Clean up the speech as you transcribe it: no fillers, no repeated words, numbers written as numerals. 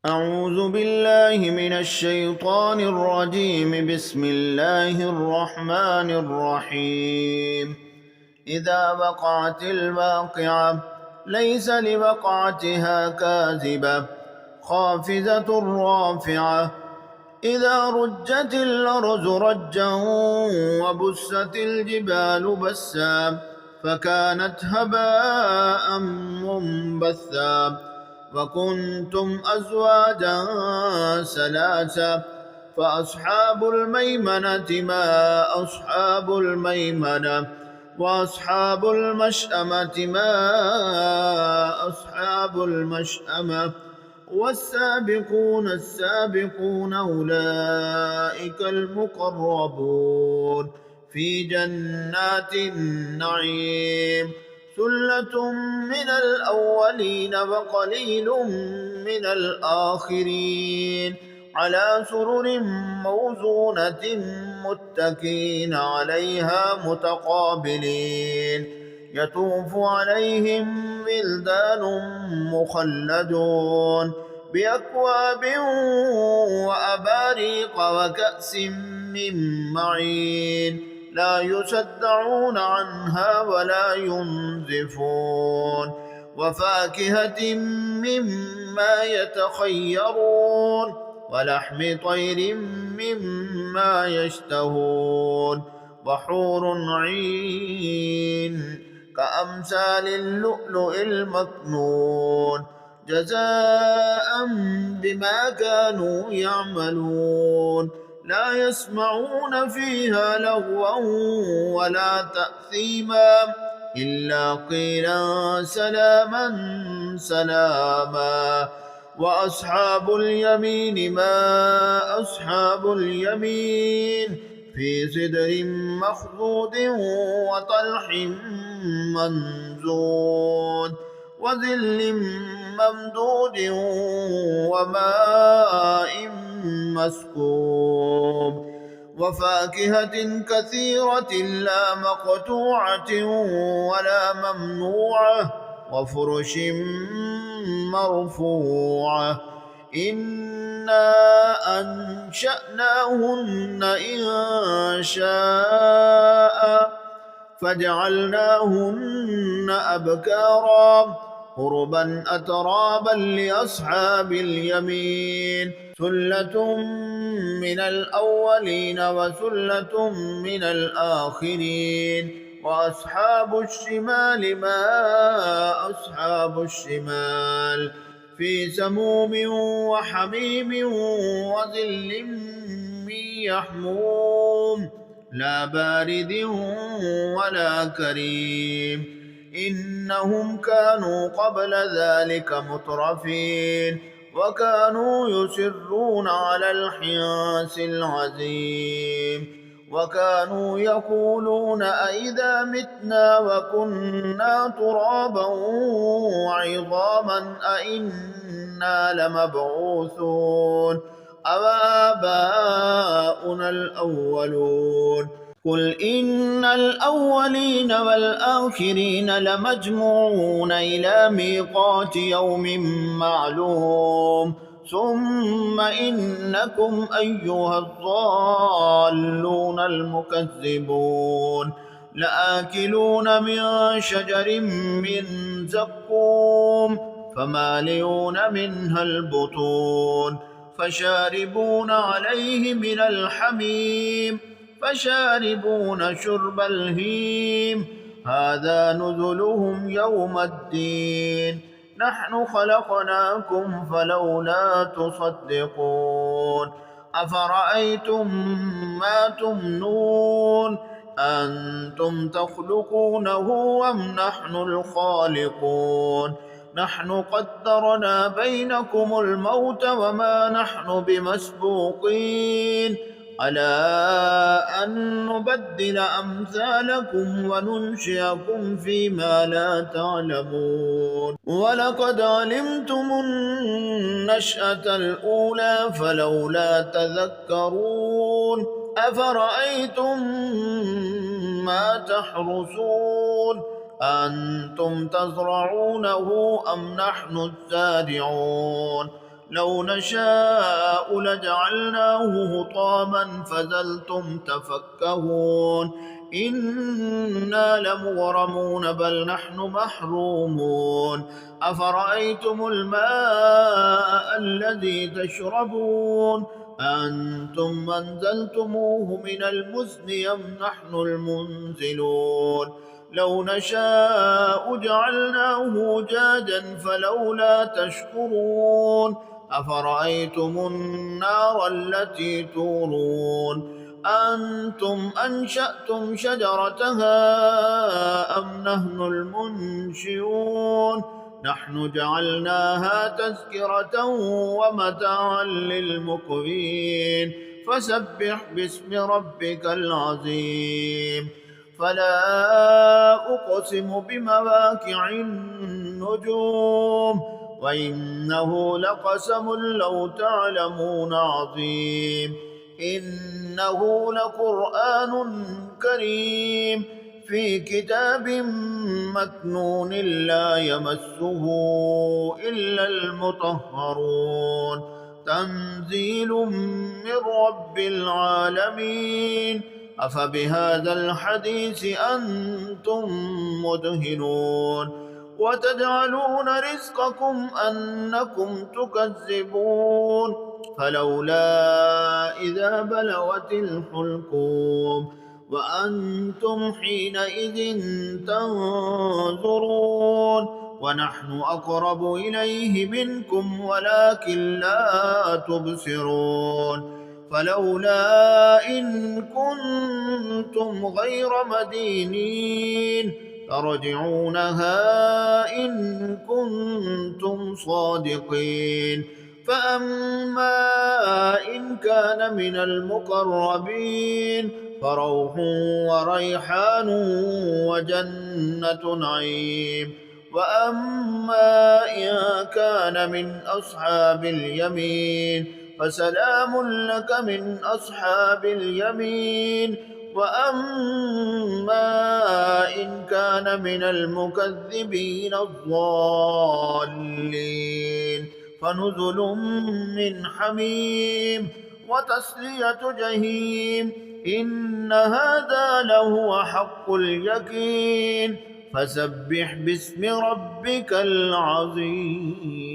أعوذ بالله من الشيطان الرجيم. بسم الله الرحمن الرحيم. إذا وقعت الواقعة ليس لوقعتها كاذبة خافضة رافعة. إذا رجت الأرض رجا وبست الجبال بسا فكانت هباء منبثا وكنتم أزواجا ثلاثا فأصحاب الميمنة ما أصحاب الميمنة وأصحاب المشأمة ما أصحاب المشأمة والسابقون السابقون أولئك المقربون في جنات النعيم. ثلة من الأولين وقليل من الآخرين على سرر موزونة متكئين عليها متقابلين يطوف عليهم ولدان مخلدون بأكواب وأباريق وكأس من معين لا يصدعون عنها ولا ينزفون وفاكهة مما يتخيرون ولحم طير مما يشتهون وحور عين كأمثال اللؤلؤ المكنون جزاء بما كانوا يعملون. لا يسمعون فيها لغوا ولا تأثيما إلا قيلا سلاما سلاما. وأصحاب اليمين ما أصحاب اليمين في سدر مخضود وطلح منزود وظل ممدود وماء مسكوب وفاكهة كثيرة لا مقطوعة ولا ممنوعة وفرش مرفوعة. إنا أنشأناهن إنشاء فجعلناهن أبكارا عربا أترابا لأصحاب اليمين. ثلة من الأولين وثلة من الآخرين وأصحاب الشمال ما أصحاب الشمال في سموم وحميم وظل من يحموم لا بارد ولا كريم. إنهم كانوا قبل ذلك مترفين وكانوا يصرون على الحنث العظيم وكانوا يقولون أئذا متنا وكنا ترابا وعظاما أئنا لمبعوثون أوآباؤنا الأولون. قل إن الأولين والآخرين لمجموعون إلى ميقات يوم معلوم ثم إنكم أيها الضالون المكذبون لآكلون من شجر من زقوم فمالئون منها البطون فشاربون عليه من الحميم فشاربون شرب الهيم هذا نزلهم يوم الدين نحن خلقناكم فلولا تصدقون. أفرأيتم ما تمنون أنتم تخلقونه أم نحن الخالقون نحن قدرنا بينكم الموت وما نحن بمسبوقين على أن نبدل أمثالكم وننشئكم فيما لا تعلمون. ولقد علمتم النشأة الأولى فلولا تذكرون. أفرأيتم ما تحرثون أنتم تزرعونه أم نحن الزارعون لو نشاء لجعلناه حطاما فظلتم تفكهون إنا لمغرمون بل نحن محرومون أفرأيتم الماء الذي تشربون أنتم أنزلتموه من المزن أم نحن المنزلون لو نشاء جعلناه جاجا فلولا تشكرون أفرأيتم النار التي تورون أنتم أنشأتم شجرتها أم نحن المنشئون نحن جعلناها تذكرة ومتاعا للمقوين فسبح باسم ربك العظيم فلا أقسم بمواقع النجوم وإنه لقسم لو تعلمون عظيم إنه لقرآن كريم في كتاب مكنون لا يمسه إلا المطهرون تنزيل من رب العالمين أفبهذا الحديث أنتم مدهنون وتجعلون رزقكم أنكم تكذبون فلولا إذا بلغت الحلقوم وأنتم حينئذ تنظرون ونحن أقرب إليه منكم ولكن لا تبصرون فلولا إن كنتم غير مدينين ترجعونها إن كنتم صادقين فأما إن كان من المقربين فروح وريحان وجنة نعيم وأما إن كان من أصحاب اليمين فسلام لك من أصحاب اليمين وأما إن كان من المكذبين الضالين فنزل من حميم وتصلية جحيم إن هذا لهو حق اليقين فسبح باسم ربك العظيم.